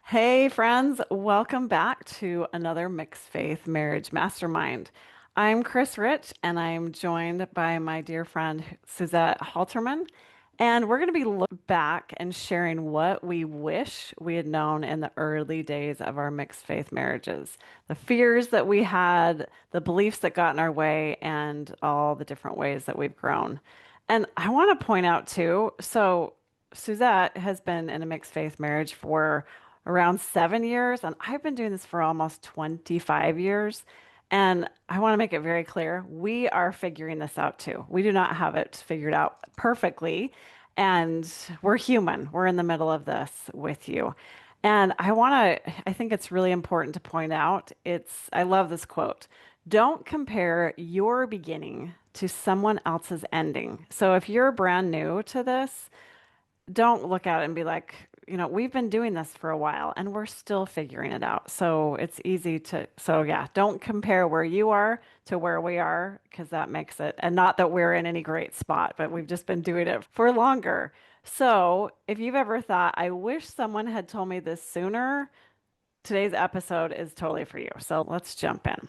Hey, friends, welcome back to another Mixed Faith Marriage Mastermind. I'm Chris Rich, and I'm joined by my dear friend Suzette Halterman. And we're going to be looking back and sharing what we wish we had known in the early days of our mixed faith marriages, the fears that we had, the beliefs that got in our way, and all the different ways that we've grown. And I want to point out too, Suzette has been in a mixed faith marriage for around 7 years, and I've been doing this for almost 25 years. And I want to make it very clear, we are figuring this out too. We do not have it figured out perfectly, and we're human. We're in the middle of this with you. And I think it's really important to point out, I love this quote. Don't compare your beginning to someone else's ending. So if you're brand new to this, don't look at it and be like, we've been doing this for a while and we're still figuring it out. So it's easy so yeah, don't compare where you are to where we are because that makes it, and not that we're in any great spot, but we've just been doing it for longer. So if you've ever thought, I wish someone had told me this sooner, today's episode is totally for you. So let's jump in.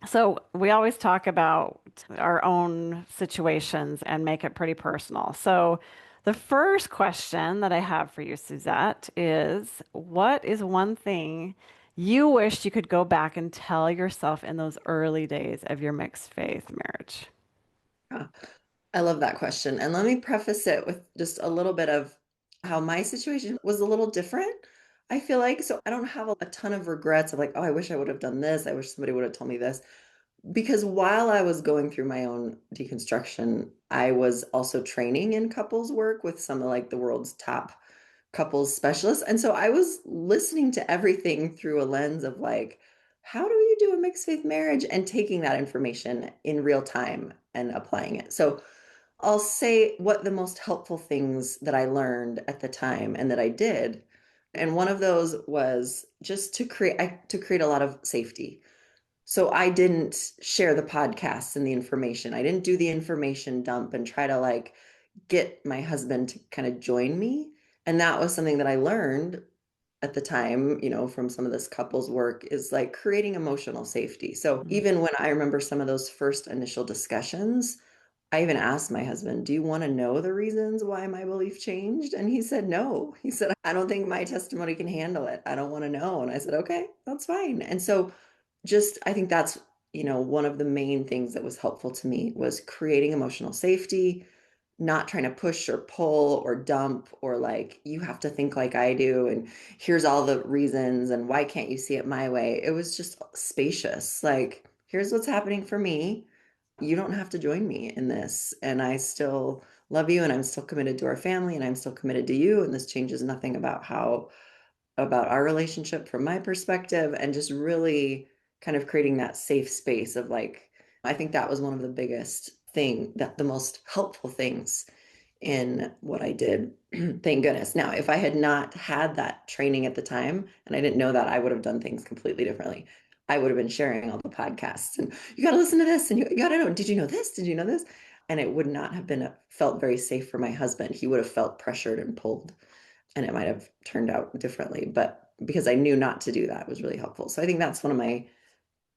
So we always talk about our own situations and make it pretty personal. So the first question that I have for you, Suzette, is what is one thing you wish you could go back and tell yourself in those early days of your mixed faith marriage? Yeah, I love that question. And let me preface it with just a little bit of how my situation was a little different. I feel like, so I don't have a ton of regrets of like, oh, I wish I would have done this. I wish somebody would have told me this. Because while I was going through my own deconstruction, I was also training in couples work with some of like the world's top couples specialists. And so I was listening to everything through a lens of like, how do you do a mixed faith marriage and taking that information in real time and applying it. So I'll say what the most helpful things that I learned at the time and that I did. And one of those was just to create a lot of safety. So I didn't share the podcasts and the information. I didn't do the information dump and try to like get my husband to kind of join me. And that was something that I learned at the time, from some of this couples work is like creating emotional safety. So Mm. even when I remember some of those first initial discussions, I even asked my husband, do you want to know the reasons why my belief changed? And he said, no. He said, I don't think my testimony can handle it. I don't want to know. And I said, okay, that's fine. And so I think that's, one of the main things that was helpful to me was creating emotional safety, not trying to push or pull or dump or like, you have to think like I do. And here's all the reasons. And why can't you see it my way? It was just spacious. Like, here's what's happening for me. You don't have to join me in this. And I still love you. And I'm still committed to our family. And I'm still committed to you. And this changes nothing about our relationship from my perspective, and just really kind of creating that safe space of like, I think that was one of the biggest the most helpful things in what I did. Thank goodness. Now, if I had not had that training at the time and I didn't know that, I would have done things completely differently. I would have been sharing all the podcasts and you got to listen to this and you got to know, did you know this? Did you know this? And it would not have felt very safe for my husband. He would have felt pressured and pulled, and it might have turned out differently. But because I knew not to do that, was really helpful. So I think that's one of my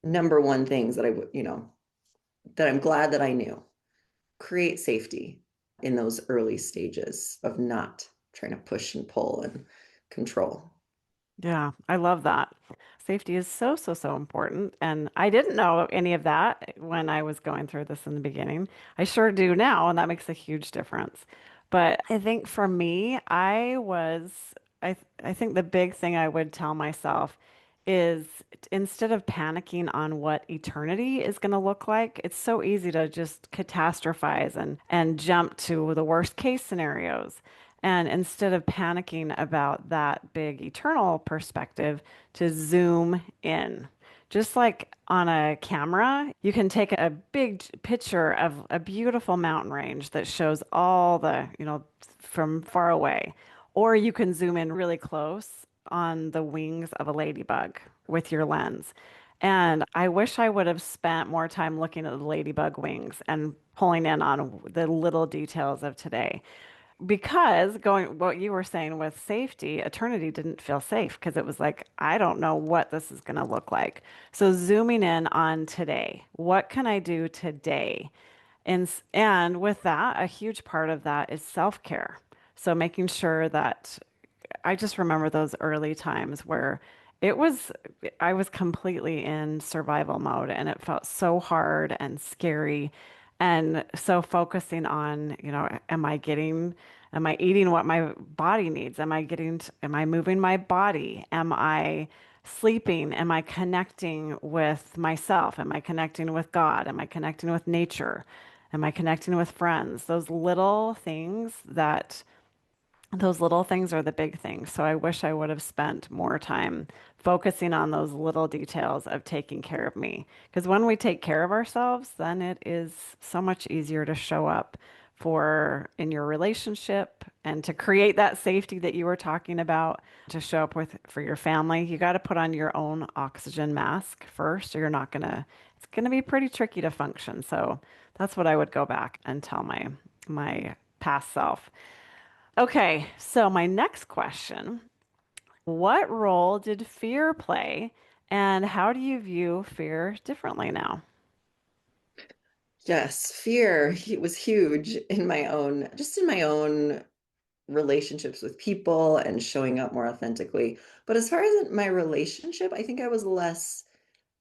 number one things that I would, that I'm glad that I knew. Create safety in those early stages of not trying to push and pull and control. Yeah, I love that. Safety is so, so, so important. And I didn't know any of that when I was going through this in the beginning. I sure do now, and that makes a huge difference. But I think for me, I think the big thing I would tell myself is instead of panicking on what eternity is going to look like, it's so easy to just catastrophize and jump to the worst case scenarios. And instead of panicking about that big eternal perspective, to zoom in. Just like on a camera, you can take a big picture of a beautiful mountain range that shows all from far away. Or you can zoom in really close on the wings of a ladybug with your lens. And I wish I would have spent more time looking at the ladybug wings and pulling in on the little details of today. because going what you were saying with safety, eternity didn't feel safe because it was like, I don't know what this is going to look like. So zooming in on today, what can I do today? And with that, a huge part of that is self-care. So making sure that I just remember those early times where it was, I was completely in survival mode and it felt so hard and scary. And so focusing on, am I eating what my body needs? Am I moving my body? Am I sleeping? Am I connecting with myself? Am I connecting with God? Am I connecting with nature? Am I connecting with friends? Those little things are the big things. So I wish I would have spent more time focusing on those little details of taking care of me. Because when we take care of ourselves, then it is so much easier to show up for in your relationship and to create that safety that you were talking about, to show up with for your family. You got to put on your own oxygen mask first, or it's gonna be pretty tricky to function. So that's what I would go back and tell my past self. Okay, so my next question, what role did fear play, and how do you view fear differently now? Yes, fear it was huge in my own relationships with people and showing up more authentically. But as far as my relationship, I think I was less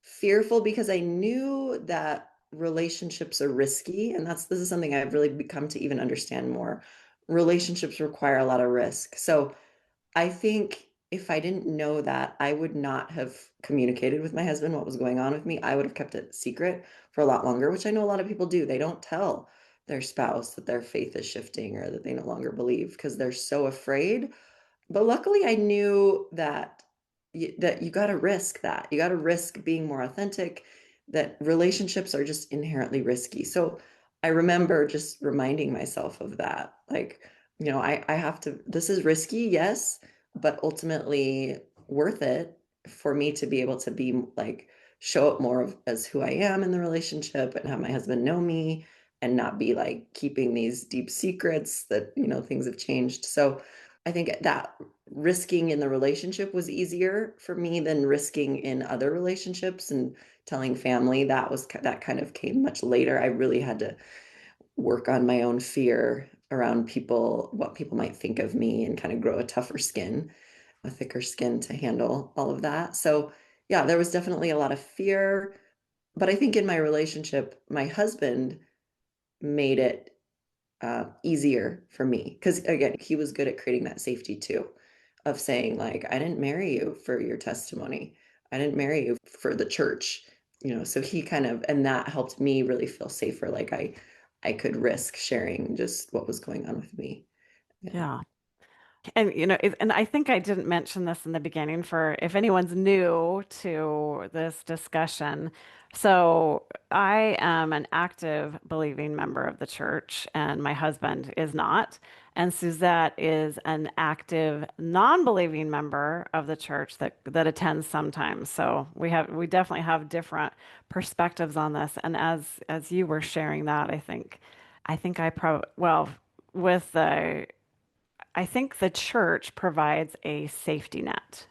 fearful because I knew that relationships are risky, and this is something I've really become to even understand more. Relationships require a lot of risk. So I think if I didn't know that, I would not have communicated with my husband what was going on with me. I would have kept it secret for a lot longer, which I know a lot of people do. They don't tell their spouse that their faith is shifting or that they no longer believe because they're so afraid. But luckily, I knew that you got to risk that. You got to risk being more authentic, that relationships are just inherently risky. So I remember just reminding myself of that. Like, I have to, this is risky, yes, but ultimately worth it for me to be able to be like, show up more as who I am in the relationship and have my husband know me and not be like keeping these deep secrets that, things have changed. So I think that risking in the relationship was easier for me than risking in other relationships and telling family. That kind of came much later. I really had to work on my own fear around people, what people might think of me, and kind of grow a tougher skin, a thicker skin to handle all of that. So, yeah, there was definitely a lot of fear. But I think in my relationship, my husband made it easier for me because again, he was good at creating that safety too, of saying like, I didn't marry you for your testimony. I didn't marry you for the church, So he kind of, and that helped me really feel safer. Like I could risk sharing just what was going on with me. Yeah. Yeah. And I think I didn't mention this in the beginning for if anyone's new to this discussion. So I am an active believing member of the church, and my husband is not. And Suzette is an active non-believing member of the church that attends sometimes. So we definitely have different perspectives on this. And as you were sharing that, I think I probably well with the I think the church provides a safety net.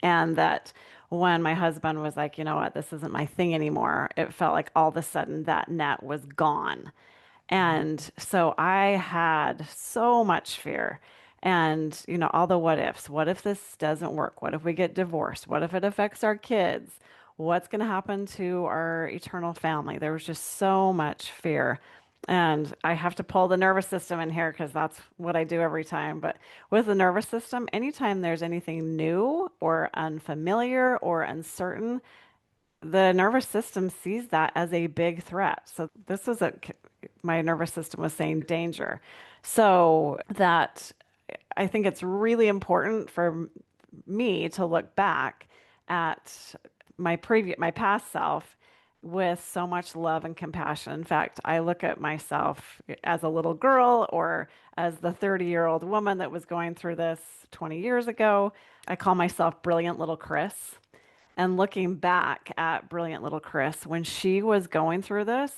And that when my husband was like, you know what, this isn't my thing anymore, it felt like all of a sudden that net was gone. And so I had so much fear. And, all the what ifs. What if this doesn't work? What if we get divorced? What if it affects our kids? What's going to happen to our eternal family? There was just so much fear. And I have to pull the nervous system in here because that's what I do every time. But with the nervous system, anytime there's anything new or unfamiliar or uncertain, the nervous system sees that as a big threat. So my nervous system was saying danger. So that I think it's really important for me to look back at my past self with so much love and compassion. In fact, I look at myself as a little girl or as the 30-year-old woman that was going through this 20 years ago. I call myself Brilliant Little Chris. And looking back at Brilliant Little Chris, when she was going through this,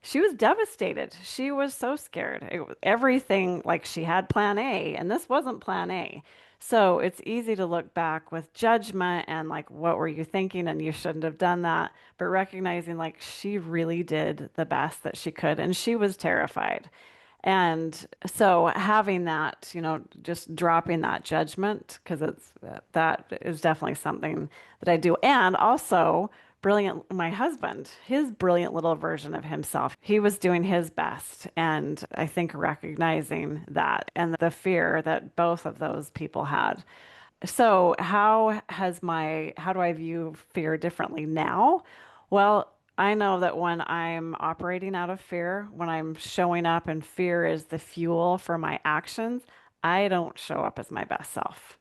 She was devastated. She was so scared. Everything, like she had plan A, and this wasn't plan A. So it's easy to look back with judgment and like, what were you thinking? And you shouldn't have done that. But recognizing like she really did the best that she could, and she was terrified. And so having that, just dropping that judgment, because that is definitely something that I do. And also, my husband, his brilliant little version of himself, he was doing his best. And I think recognizing that and the fear that both of those people had. So, how do I view fear differently now? Well, I know that when I'm operating out of fear, when I'm showing up and fear is the fuel for my actions, I don't show up as my best self.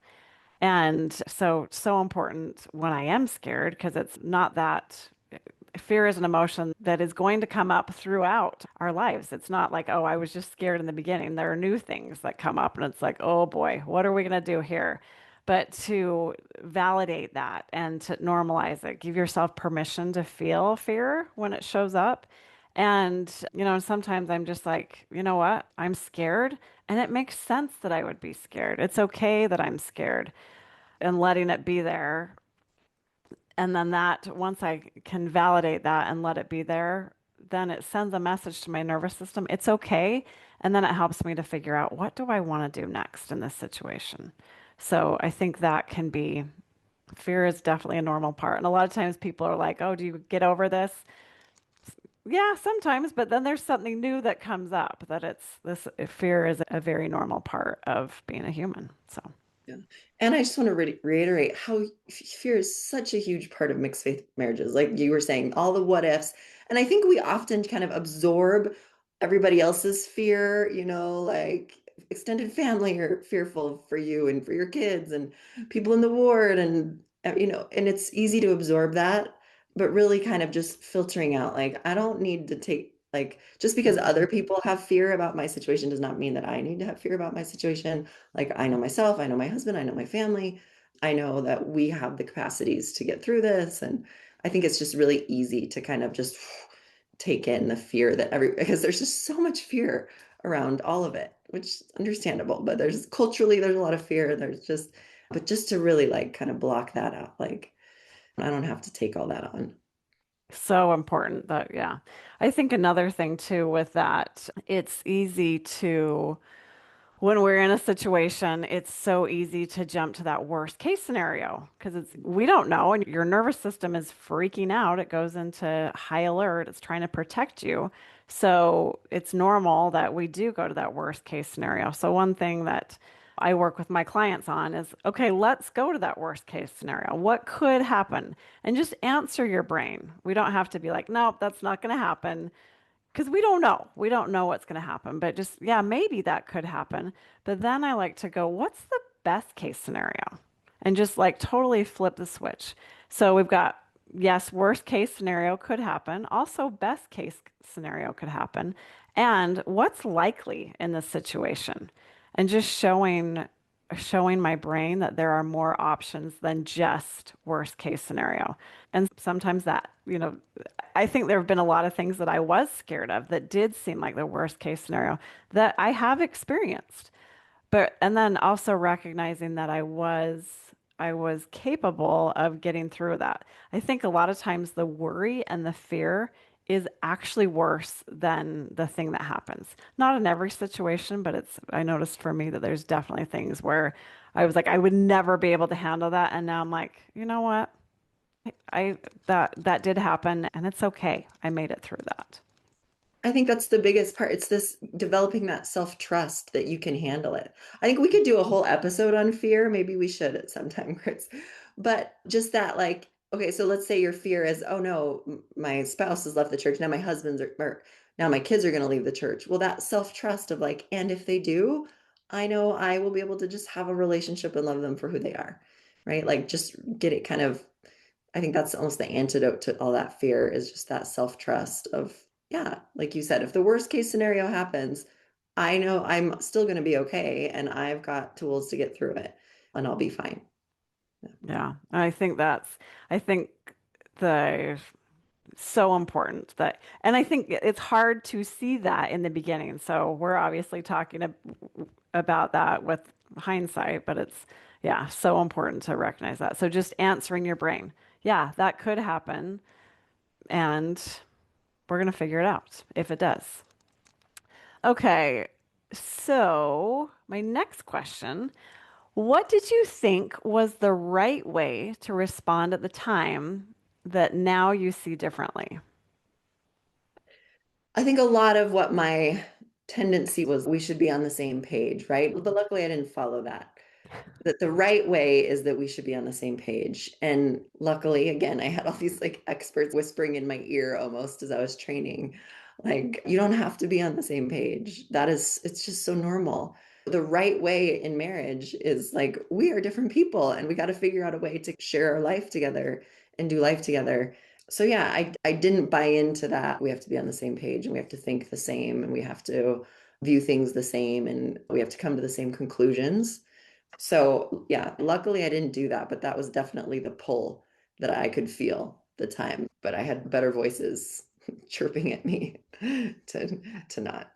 And so important when I am scared because it's not that fear is an emotion that is going to come up throughout our lives. It's not like, oh, I was just scared in the beginning. There are new things that come up, and it's like, oh boy, what are we going to do here? But to validate that and to normalize it, give yourself permission to feel fear when it shows up. And, sometimes I'm just like, you know what? I'm scared. And it makes sense that I would be scared. It's okay that I'm scared and letting it be there. And then that, once I can validate that and let it be there, then it sends a message to my nervous system. It's okay. And then it helps me to figure out what do I want to do next in this situation. So I think that can be fear is definitely a normal part. And a lot of times people are like, oh, do you get over this? Yeah, sometimes, but then there's something new that comes up that it's this fear is a very normal part of being a human. So. Yeah. And I just want to reiterate how fear is such a huge part of mixed faith marriages. Like you were saying, all the what ifs. And I think we often kind of absorb everybody else's fear, like extended family are fearful for you and for your kids and people in the ward and it's easy to absorb that, but really kind of just filtering out like I don't need to take like just because other Mhm. people have fear about my situation does not mean that I need to have fear about my situation. Like I know myself, I know my husband, I know my family. I know that we have the capacities to get through this. And I think it's just really easy to kind of just take in the fear that because there's just so much fear around all of it, which is understandable. But there's a lot of fear. But just to really like kind of block that out, like I don't have to take all that on. So important that, yeah. I think another thing too with that, it's easy to, when we're in a situation, it's so easy to jump to that worst case scenario because we don't know, and your nervous system is freaking out. It goes into high alert. It's trying to protect you. So it's normal that we do go to that worst case scenario. So one thing that I work with my clients on is, okay, let's go to that worst case scenario. What could happen? And just answer your brain. We don't have to be like, nope, that's not going to happen because we don't know. We don't know what's going to happen, but just, yeah, maybe that could happen. But then I like to go, what's the best case scenario? And just like totally flip the switch. So we've got, yes, worst case scenario could happen. Also, best case scenario could happen. And what's likely in this situation? And just showing my brain that there are more options than just worst case scenario. And sometimes that, I think there have been a lot of things that I was scared of that did seem like the worst case scenario that I have experienced. But and then also recognizing that I was capable of getting through that. I think a lot of times the worry and the fear is actually worse than the thing that happens. Not in every situation, but I noticed for me that there's definitely things where I was like, I would never be able to handle that. And now I'm like, you know what? I that did happen and it's okay. I made it through that. I think that's the biggest part. It's this developing that self-trust that you can handle it. I think we could do a whole episode on fear. Maybe we should at some time, Chris. But just that, like, okay, so let's say your fear is, oh no, my spouse has left the church. Now my or now my kids are going to leave the church. Well, that self-trust of like, and if they do, I know I will be able to just have a relationship and love them for who they are, right? Like, just get it kind of I think that's almost the antidote to all that fear is just that self-trust of, yeah, like you said, if the worst case scenario happens, I know I'm still going to be okay and I've got tools to get through it and I'll be fine. Yeah. I think the So important that, and I think it's hard to see that in the beginning. So we're obviously talking about that with hindsight, but it's, yeah, so important to recognize that. So just answering your brain, yeah, that could happen, and we're going to figure it out if it does. Okay, so my next question, what did you think was the right way to respond at the time that now you see differently? I think a lot of what my tendency was, we should be on the same page, right? But luckily, I didn't follow that. That the right way is that we should be on the same page. And luckily, again, I had all these like experts whispering in my ear almost as I was training. Like, you don't have to be on the same page. That is, it's just so normal. The right way in marriage is like, we are different people and we got to figure out a way to share our life together and do life together. So yeah, I didn't buy into that. We have to be on the same page and we have to think the same and we have to view things the same and we have to come to the same conclusions. So yeah, luckily I didn't do that, but that was definitely the pull that I could feel at the time. But I had better voices chirping at me to not.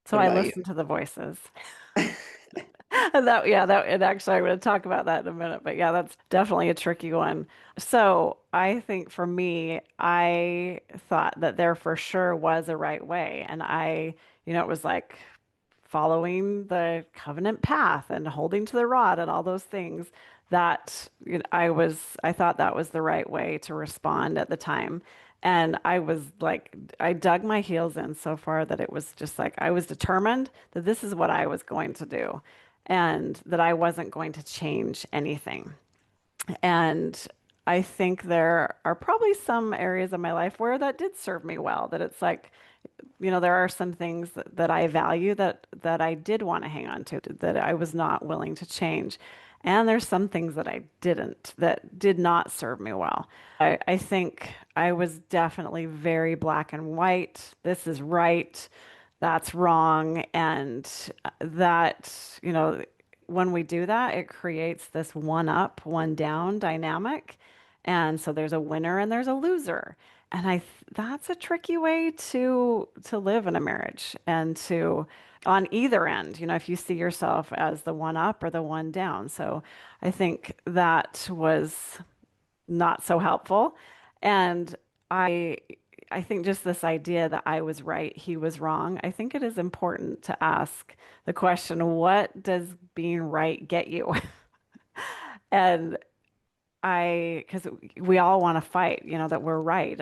So What I about you? listened to the voices. And actually, I'm going to talk about that in a minute. But yeah, that's definitely a tricky one. So I think for me, I thought that there for sure was a right way. And it was like following the covenant path and holding to the rod and all those things that I thought that was the right way to respond at the time. And I was like, I dug my heels in so far that it was just like I was determined that this is what I was going to do and that I wasn't going to change anything. And I think there are probably some areas of my life where that did serve me well, that it's like, there are some things that I value that I did want to hang on to, that I was not willing to change. And there's some things that I didn't, that did not serve me well. I think I was definitely very black and white. This is right, that's wrong. And when we do that, it creates this one up, one down dynamic. And so there's a winner and there's a loser. And that's a tricky way to live in a marriage and to on either end, if you see yourself as the one up or the one down. So I think that was not so helpful. And I I think just this idea that I was right, he was wrong. I think it is important to ask the question, what does being right get you? And because we all want to fight, that we're right.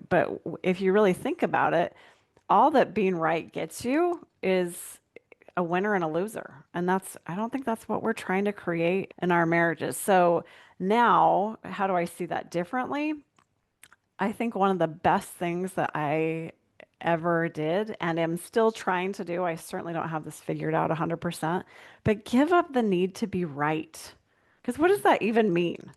But if you really think about it, all that being right gets you is a winner and a loser. I don't think that's what we're trying to create in our marriages. So now, how do I see that differently? I think one of the best things that I ever did and am still trying to do, I certainly don't have this figured out 100%, but give up the need to be right. Because what does that even mean?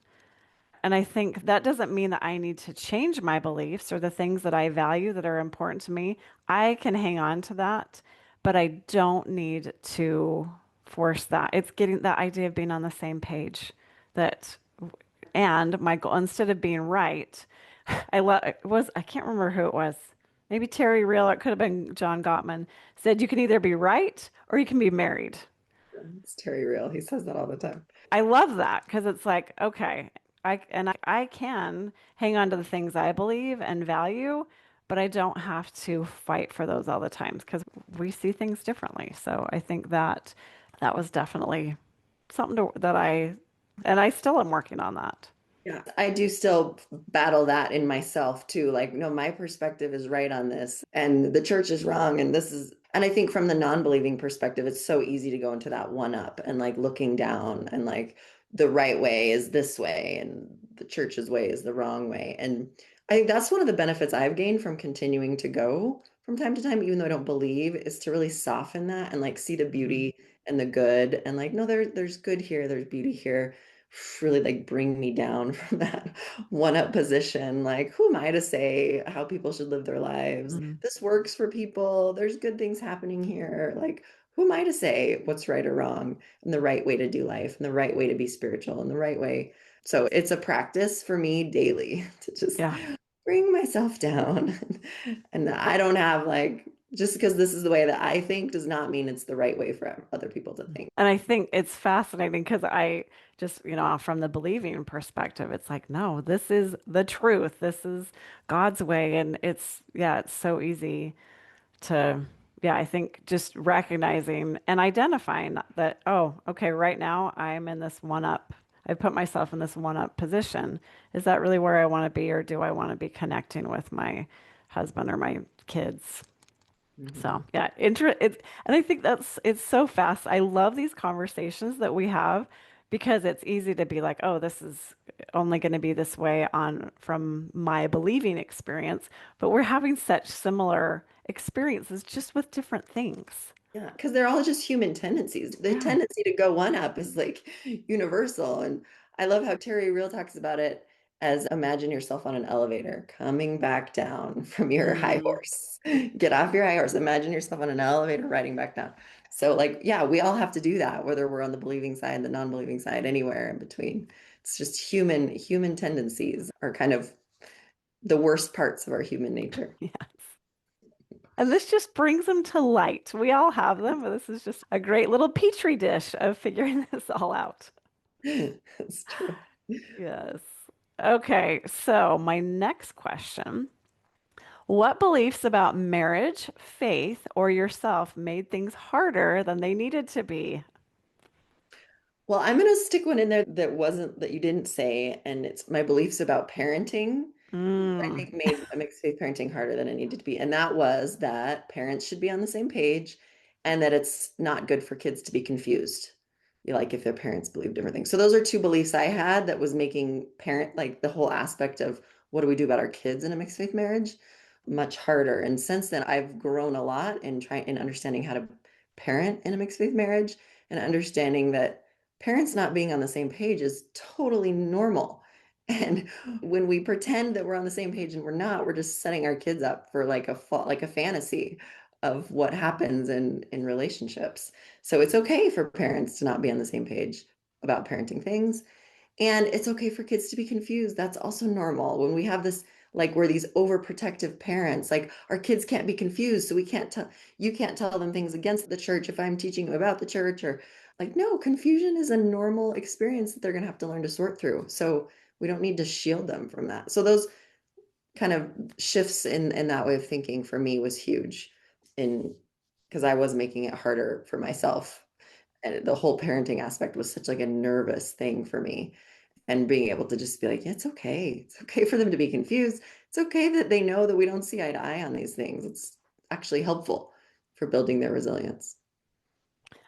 And I think that doesn't mean that I need to change my beliefs or the things that I value that are important to me. I can hang on to that, but I don't need to force that. It's getting that idea of being on the same page that, and my goal, instead of being right, I can't remember who it was. Maybe Terry Real, it could have been John Gottman, said you can either be right or you can be married. It's Terry Real. He says that all the time. I love that because it's like, okay, I can hang on to the things I believe and value, but I don't have to fight for those all the times because we see things differently. So I think that was definitely something and I still am working on that. Yeah, I do still battle that in myself too. Like, no, my perspective is right on this, and the church is wrong. And this is, and I think from the non-believing perspective, it's so easy to go into that one up and like looking down and like the right way is this way, and the church's way is the wrong way. And I think that's one of the benefits I've gained from continuing to go from time to time, even though I don't believe, is to really soften that and like see the Mhm. beauty and the good, and like, no, there's good here, there's beauty here, really like bring me down from that one up position. Like, who am I to say how people should live their lives? Mhm. This works for people. There's good things happening here. Like, who am I to say what's right or wrong and the right way to do life and the right way to be spiritual and the right way? So it's a practice for me daily to just Yeah. bring myself down. And I don't have like, just because this is the way that I think does not mean it's the right way for other people to think. And I think it's fascinating because I just, from the believing perspective, it's like, no, this is the truth. This is God's way. And yeah, it's so easy to, yeah, I think just recognizing and identifying that, oh, okay, right now I'm in this one up. I put myself in this one up position. Is that really where I want to be, or do I want to be connecting with my husband or my kids? Mhm. So yeah, and I think it's so fast. I love these conversations that we have because it's easy to be like, oh, this is only going to be this way on from my believing experience, but we're having such similar experiences just with different things. Yeah, because they're all just human tendencies. The Yeah. tendency to go one up is like universal. And I love how Terry Real talks about it as imagine yourself on an elevator coming back down from your high Mm. horse. Get off your high horse. Imagine yourself on an elevator riding back down. So, like, yeah, we all have to do that, whether we're on the believing side, the non-believing side, anywhere in between. It's just human tendencies are kind of the worst parts of our human nature. Yes. And this just brings them to light. We all have them, but this is just a great little petri dish of figuring this all out. That's true. Yes. Okay, so my next question, what beliefs about marriage, faith, or yourself made things harder than they needed to be? Well, I'm going to stick one in there that wasn't that you didn't say, and it's my beliefs about parenting. I Mm. think made a mixed faith parenting harder than it needed to be. And that was that parents should be on the same page and that it's not good for kids to be confused. Like if their parents believe different things. So those are two beliefs I had that was making parent like the whole aspect of what do we do about our kids in a mixed faith marriage much harder. And since then I've grown a lot in trying in understanding how to parent in a mixed faith marriage and understanding that parents not being on the same page is totally normal. And when we pretend that we're on the same page and we're not, we're just setting our kids up for like like a fantasy of what happens in relationships. So it's okay for parents to not be on the same page about parenting things. And it's okay for kids to be confused. That's also normal. When we have this, like, we're these overprotective parents, like, our kids can't be confused. So we can't tell, you can't tell them things against the church if I'm teaching them about the church, or like, no, confusion is a normal experience that they're going to have to learn to sort through. So we don't need to shield them from that. So those kind of shifts in that way of thinking for me was huge in because I was making it harder for myself. And the whole parenting aspect was such like a nervous thing for me and being able to just be like, it's okay. It's okay for them to be confused. It's okay that they know that we don't see eye to eye on these things. It's actually helpful for building their resilience.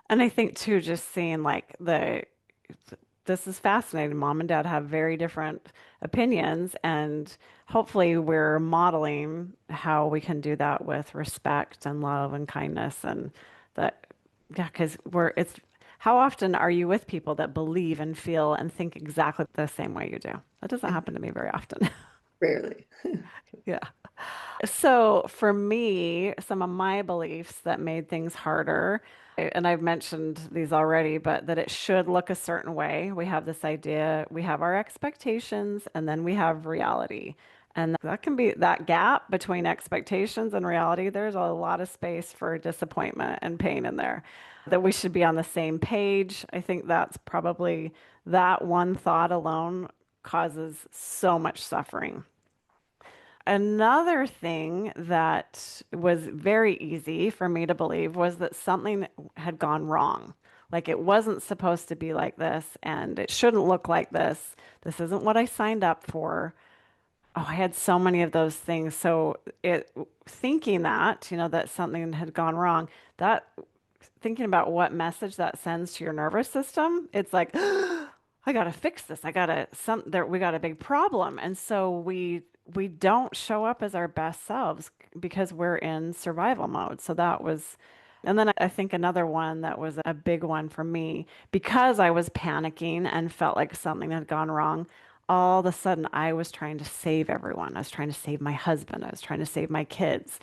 And I think too, just seeing like this is fascinating. Mom and dad have very different opinions, and hopefully we're modeling how we can do that with respect and love and kindness and that, yeah, because it's how often are you with people that believe and feel and think exactly the same way you do? That doesn't happen to me very often. Rarely. Yeah. So for me, some of my beliefs that made things harder, and I've mentioned these already, but that it should look a certain way. We have this idea, we have our expectations, and then we have reality. And that can be that gap between expectations and reality. There's a lot of space for disappointment and pain in there. That we should be on the same page. I think that's probably that one thought alone causes so much suffering. Another thing that was very easy for me to believe was that something had gone wrong. Like it wasn't supposed to be like this and it shouldn't look like this. This isn't what I signed up for. Oh, I had so many of those things. So thinking that, that something had gone wrong, that thinking about what message that sends to your nervous system, it's like, I gotta fix this. I gotta some there we got a big problem. And so we don't show up as our best selves because we're in survival mode. So that was, and then I think another one that was a big one for me because I was panicking and felt like something had gone wrong. All of a sudden, I was trying to save everyone. I was trying to save my husband. I was trying to save my kids.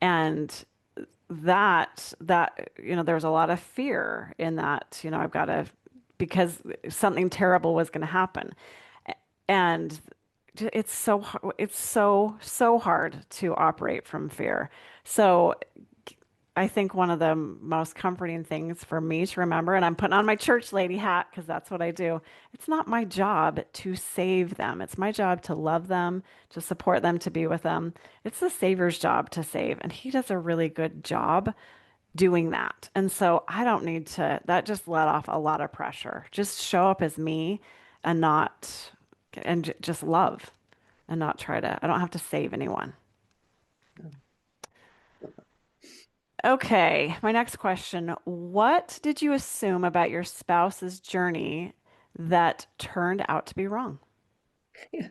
And there was a lot of fear in that, I've got to, because something terrible was going to happen. And it's so hard to operate from fear. So I think one of the most comforting things for me to remember, and I'm putting on my church lady hat because that's what I do. It's not my job to save them. It's my job to love them, to support them, to be with them. It's the Savior's job to save, and he does a really good job doing that. And so I don't need to, that just let off a lot of pressure. Just show up as me and not, and just love and not try to, I don't have to save anyone. Okay, my next question. What did you assume about your spouse's journey that turned out to be wrong? Yeah.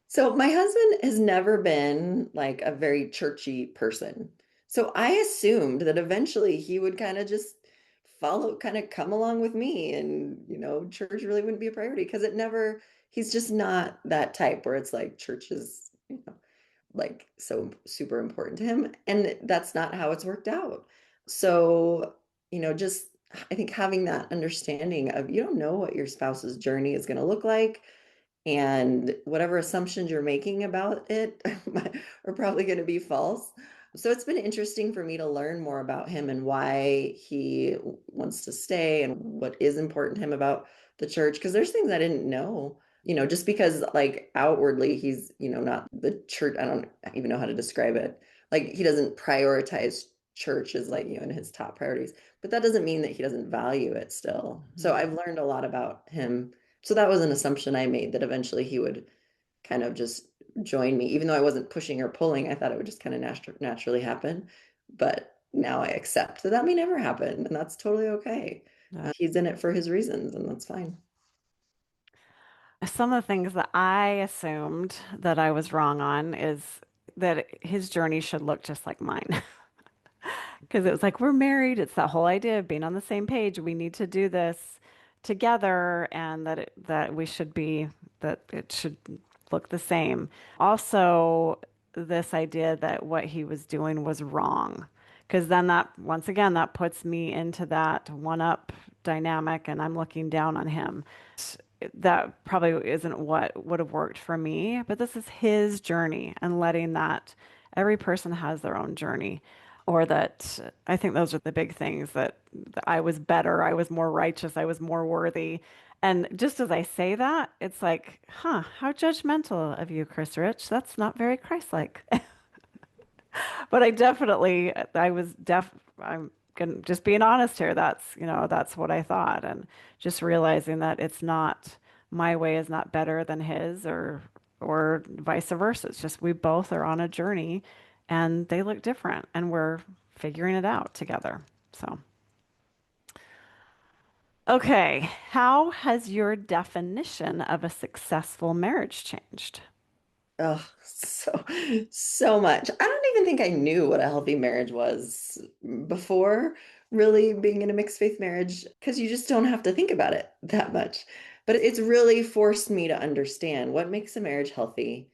So my husband has never been like a very churchy person. So I assumed that eventually he would kind of just follow, kind of come along with me and, church really wouldn't be a priority because he's just not that type where it's like church is, like so super important to him. And that's not how it's worked out. So, just I think having that understanding of you don't know what your spouse's journey is going to look like and whatever assumptions you're making about it are probably going to be false. So it's been interesting for me to learn more about him and why he wants to stay and what is important to him about the church. Because there's things I didn't know, just because like outwardly he's, not the church. I don't even know how to describe it. Like he doesn't prioritize church as like, in his top priorities, but that doesn't mean that he doesn't value it still. So Mhm. I've learned a lot about him, so that was an assumption I made that eventually he would kind of just join me, even though I wasn't pushing or pulling. I thought it would just kind of naturally happen. But now I accept that that may never happen, and that's totally okay. He's in it for his reasons, and that's fine. Some of the things that I assumed that I was wrong on is that his journey should look just like mine. Because it was like, we're married. It's that whole idea of being on the same page. We need to do this together and that we should be, that it should look the same. Also, this idea that what he was doing was wrong. Because then that, once again, that puts me into that one up dynamic and I'm looking down on him. That probably isn't what would have worked for me, but this is his journey and letting that every person has their own journey. Or that I think those are the big things that I was better, I was more righteous, I was more worthy. And just as I say that, it's like, huh, how judgmental of you, Chris Rich. That's not very Christ-like. But I'm gonna just being honest here. That's what I thought. And just realizing that it's not, my way is not better than his or vice versa. It's just we both are on a journey and they look different and we're figuring it out together. So, okay. How has your definition of a successful marriage changed? Oh, so much. I don't even think I knew what a healthy marriage was before really being in a mixed faith marriage because you just don't have to think about it that much. But it's really forced me to understand what makes a marriage healthy,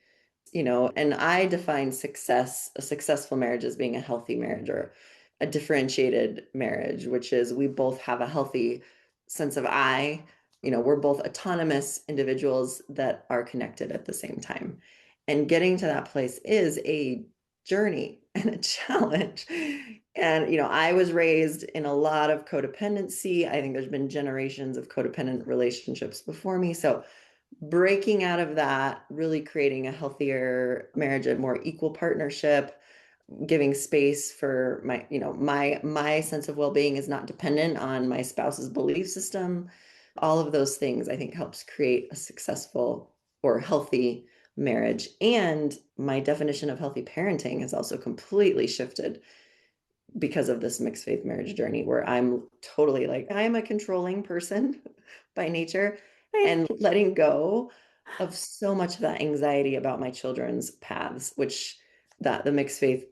and I define a successful marriage as being a healthy marriage or a differentiated marriage, which is we both have a healthy sense of I, we're both autonomous individuals that are connected at the same time. And getting to that place is a journey and a challenge. And, I was raised in a lot of codependency. I think there's been generations of codependent relationships before me. So breaking out of that, really creating a healthier marriage, a more equal partnership, giving space for my sense of well-being is not dependent on my spouse's belief system. All of those things I think helps create a successful or healthy marriage. And my definition of healthy parenting has also completely shifted because of this mixed faith marriage journey where I'm totally like, I'm a controlling person by nature and letting go of so much of that anxiety about my children's paths, which that the mixed faith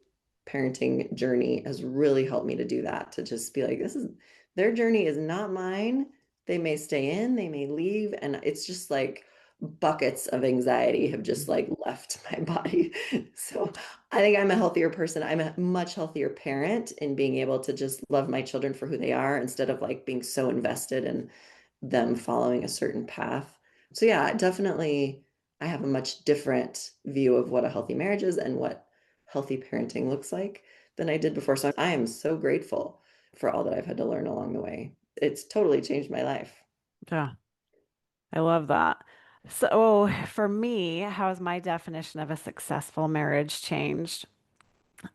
parenting journey has really helped me to do that, to just be like, this is their journey is not mine. They may stay in, they may leave. And it's just like buckets of anxiety have just like left my body. So I think I'm a healthier person. I'm a much healthier parent in being able to just love my children for who they are instead of like being so invested in them following a certain path. So yeah, definitely I have a much different view of what a healthy marriage is and what healthy parenting looks like than I did before. So I am so grateful for all that I've had to learn along the way. It's totally changed my life. Yeah, I love that. So for me, how has my definition of a successful marriage changed?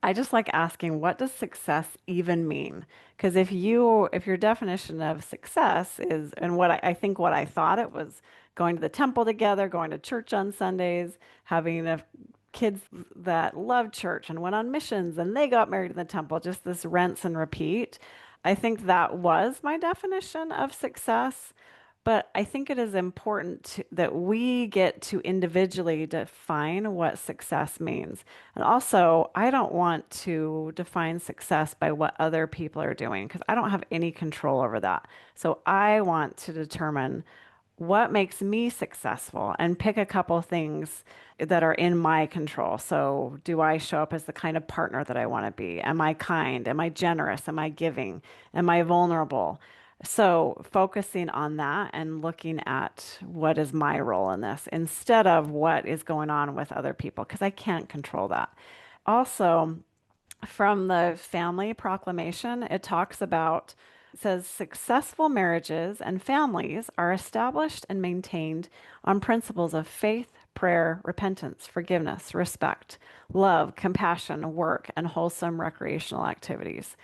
I just like asking, what does success even mean? Because if your definition of success is, and I think what I thought it was going to the temple together, going to church on Sundays, having kids that loved church and went on missions and they got married in the temple, just this rinse and repeat. I think that was my definition of success. But I think it is important that we get to individually define what success means. And also, I don't want to define success by what other people are doing because I don't have any control over that. So I want to determine what makes me successful and pick a couple things that are in my control. So, do I show up as the kind of partner that I want to be? Am I kind? Am I generous? Am I giving? Am I vulnerable? So, focusing on that and looking at what is my role in this instead of what is going on with other people, because I can't control that. Also, from the family proclamation, it talks about, it says, successful marriages and families are established and maintained on principles of faith, prayer, repentance, forgiveness, respect, love, compassion, work, and wholesome recreational activities.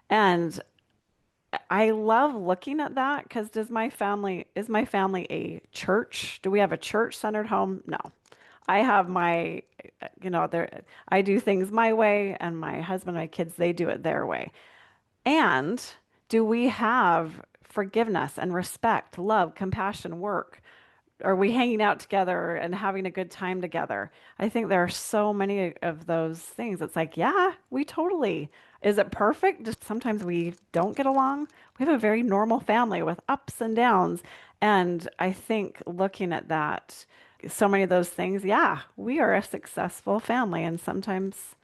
And I love looking at that because is my family a church? Do we have a church-centered home? No. I have I do things my way, and my husband, my kids, they do it their way. And do we have forgiveness and respect, love, compassion, work? Are we hanging out together and having a good time together? I think there are so many of those things. It's like, yeah, we totally. Is it perfect? Just sometimes we don't get along. We have a very normal family with ups and downs. And I think looking at that, so many of those things, yeah, we are a successful family. And sometimes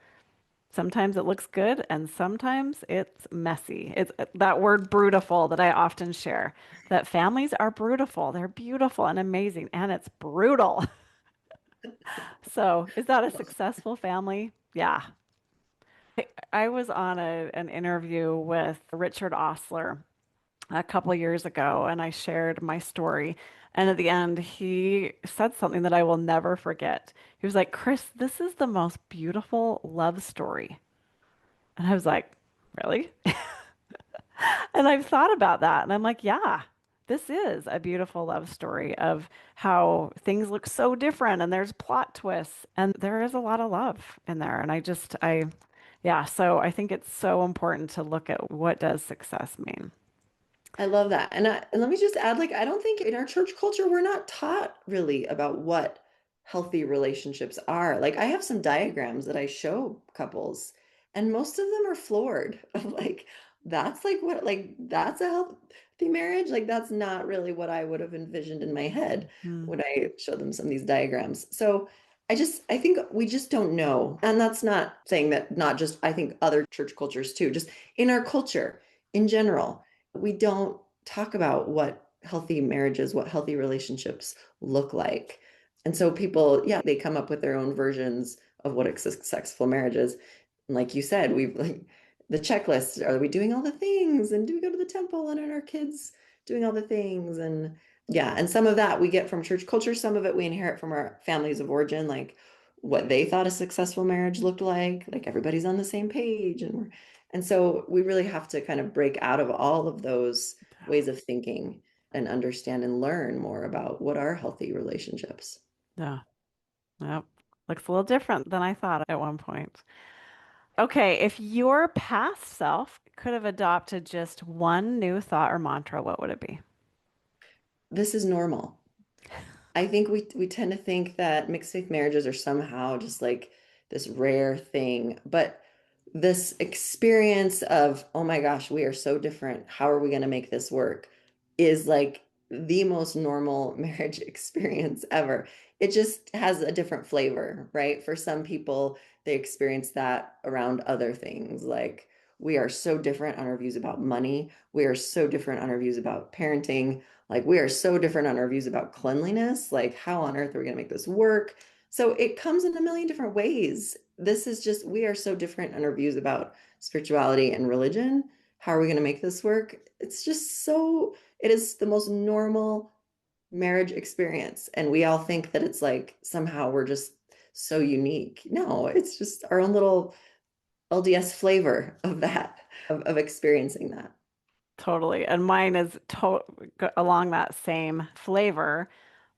it looks good and sometimes it's messy. It's that word brutiful that I often share, that families are brutiful. They're beautiful and amazing, and it's brutal. So, is that a successful family? Yeah. I was on an interview with Richard Osler a couple years ago, and I shared my story. And at the end, he said something that I will never forget. He was like, Chris, this is the most beautiful love story. And I was like, really? And I've thought about that, and I'm like, yeah, this is a beautiful love story of how things look so different, and there's plot twists, and there is a lot of love in there. And yeah, so I think it's so important to look at what does success mean. I love that. And let me just add, like, I don't think in our church culture, we're not taught really about what healthy relationships are. Like, I have some diagrams that I show couples, and most of them are floored. Of like, that's like what, like, that's a healthy marriage. Like, that's not really what I would have envisioned in my head Hmm. when I show them some of these diagrams. So I think we just don't know. And that's not saying that not just, I think other church cultures too, just in our culture in general we don't talk about what healthy marriages, what healthy relationships look like. And so people, yeah, they come up with their own versions of what a successful marriage is. And like you said, we've like the checklist, are we doing all the things? And do we go to the temple and are our kids doing all the things? And yeah, and some of that we get from church culture, some of it we inherit from our families of origin, like what they thought a successful marriage looked like everybody's on the same page and so we really have to kind of break out of all of those ways of thinking and understand and learn more about what are healthy relationships. Yeah. Yep. Looks a little different than I thought at one point. Okay, if your past self could have adopted just one new thought or mantra, what would it be? This is normal. I think we tend to think that mixed faith marriages are somehow just like this rare thing, but this experience of, oh my gosh, we are so different. How are we going to make this work? Is like the most normal marriage experience ever. It just has a different flavor, right? For some people, they experience that around other things like we are so different on our views about money. We are so different on our views about parenting. Like, we are so different on our views about cleanliness. Like, how on earth are we going to make this work? So it comes in a million different ways. This is just, we are so different on our views about spirituality and religion. How are we going to make this work? It's just so, it is the most normal marriage experience. And we all think that it's like somehow we're just so unique. No, it's just our own little LDS flavor of that, of experiencing that. Totally. And mine is along that same flavor.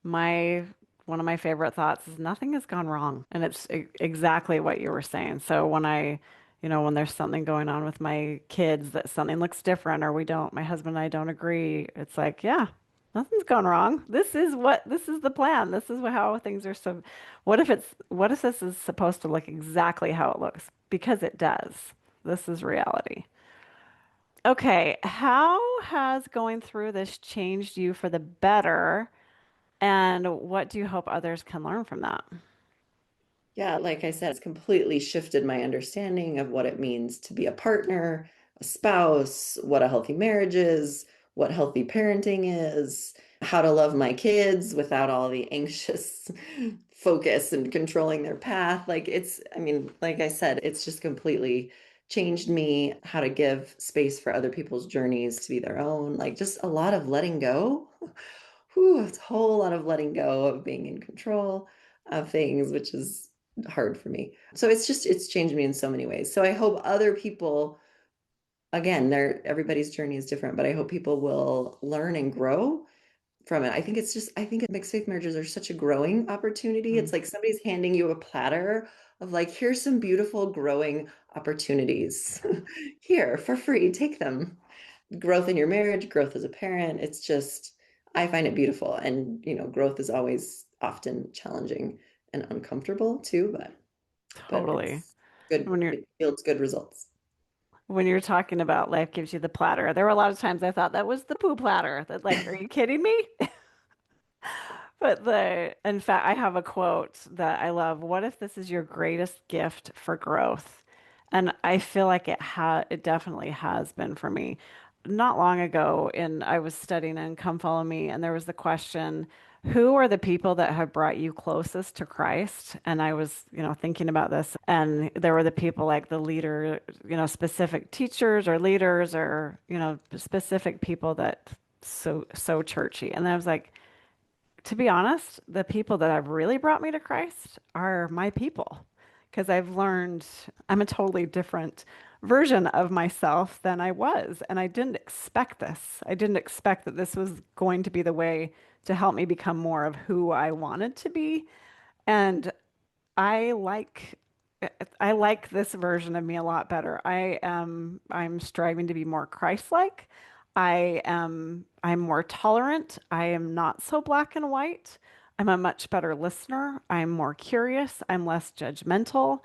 My One of my favorite thoughts is nothing has gone wrong. And it's exactly what you were saying. So when there's something going on with my kids that something looks different or my husband and I don't agree, it's like, yeah, nothing's gone wrong. This is the plan. This is how things are. So what if this is supposed to look exactly how it looks? Because it does. This is reality. Okay, how has going through this changed you for the better, and what do you hope others can learn from that? Yeah, like I said, it's completely shifted my understanding of what it means to be a partner, a spouse, what a healthy marriage is, what healthy parenting is, how to love my kids without all the anxious focus and controlling their path. I mean, like I said, it's just completely changed me, how to give space for other people's journeys to be their own, like just a lot of letting go. Whew, it's a whole lot of letting go of being in control of things, which is hard for me. So it's changed me in so many ways. So I hope other people, again, everybody's journey is different, but I hope people will learn and grow from it. I think mixed faith marriages are such a growing opportunity. Mm, It's like somebody's handing you a platter of like, here's some beautiful growing opportunities. Here for free, take them. Growth in your marriage, growth as a parent. It's just, I find it beautiful. And, growth is always often challenging and uncomfortable too, but totally. it's good. When you're It yields good results. when you're talking about life gives you the platter, there were a lot of times I thought that was the poo platter. That like, are you kidding me? In fact, I have a quote that I love. What if this is your greatest gift for growth? And I feel like it definitely has been for me. Not long ago, I was studying in Come Follow Me, and there was the question, who are the people that have brought you closest to Christ? And I was, thinking about this, and there were the people like the leader, specific teachers or leaders or, specific people that so churchy. And I was like, to be honest, the people that have really brought me to Christ are my people because I've learned I'm a totally different version of myself than I was. And I didn't expect this. I didn't expect that this was going to be the way to help me become more of who I wanted to be. And I like I like this version of me a lot better. I'm striving to be more Christ-like. I'm more tolerant. I am not so black and white. I'm a much better listener. I'm more curious. I'm less judgmental.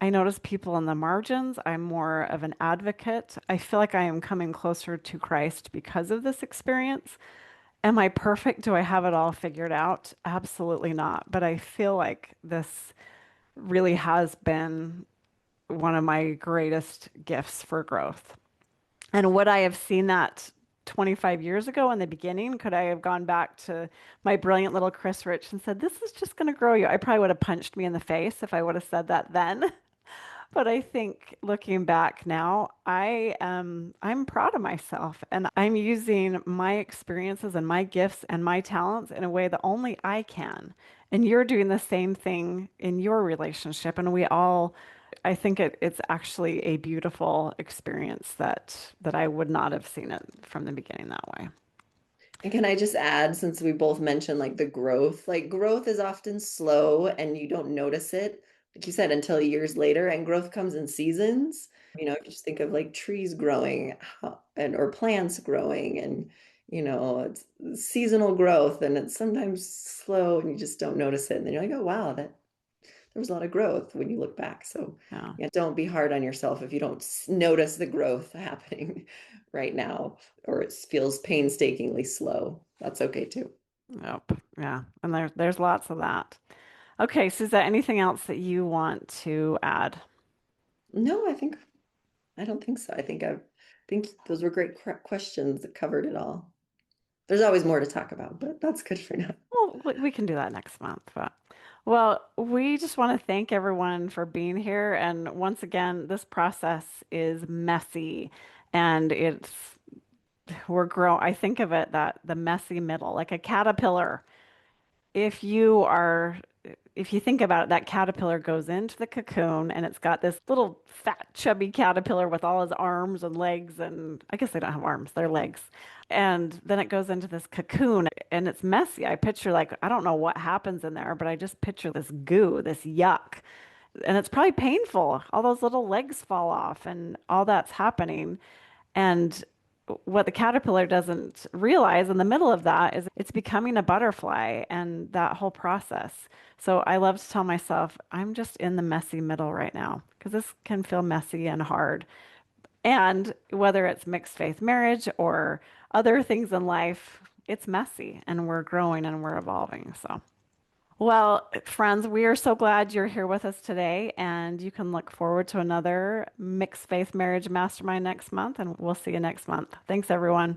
I notice people in the margins. I'm more of an advocate. I feel like I am coming closer to Christ because of this experience. Am I perfect? Do I have it all figured out? Absolutely not. But I feel like this really has been one of my greatest gifts for growth. And would I have seen that 25 years ago in the beginning? Could I have gone back to my brilliant little Chris Rich and said, this is just going to grow you? I probably would have punched me in the face if I would have said that then. But I think looking back now, I'm proud of myself and I'm using my experiences and my gifts and my talents in a way that only I can. And you're doing the same thing in your relationship. And I think it's actually a beautiful experience that I would not have seen it from the beginning that way. And can I just add, since we both mentioned like the growth, like growth is often slow and you don't notice it, like you said, until years later, and growth comes in seasons. Just think of like trees growing and or plants growing and it's seasonal growth and it's sometimes slow and you just don't notice it. And then you're like, oh wow, that there was a lot of growth when you look back. So Yeah. yeah, don't be hard on yourself if you don't notice the growth happening right now, or it feels painstakingly slow. That's okay too. Yep. Yeah. And there's lots of that. Okay, so is there anything else that you want to add? No, I think I don't think so. I think those were great questions that covered it all. There's always more to talk about, but that's good for now. Well, we can do that next month. But well, we just want to thank everyone for being here. And once again, this process is messy, and we're grow. I think of it that the messy middle, like a caterpillar. If you are, if you think about it, that caterpillar goes into the cocoon and it's got this little fat, chubby caterpillar with all his arms and legs. And I guess they don't have arms, they're legs. And then it goes into this cocoon and it's messy. I picture, like, I don't know what happens in there, but I just picture this goo, this yuck. And it's probably painful. All those little legs fall off and all that's happening. And what the caterpillar doesn't realize in the middle of that is it's becoming a butterfly and that whole process. So I love to tell myself, I'm just in the messy middle right now because this can feel messy and hard. And whether it's mixed faith marriage or other things in life, it's messy and we're growing and we're evolving. So. Well, friends, we are so glad you're here with us today, and you can look forward to another Mixed Faith Marriage Mastermind next month, and we'll see you next month. Thanks, everyone.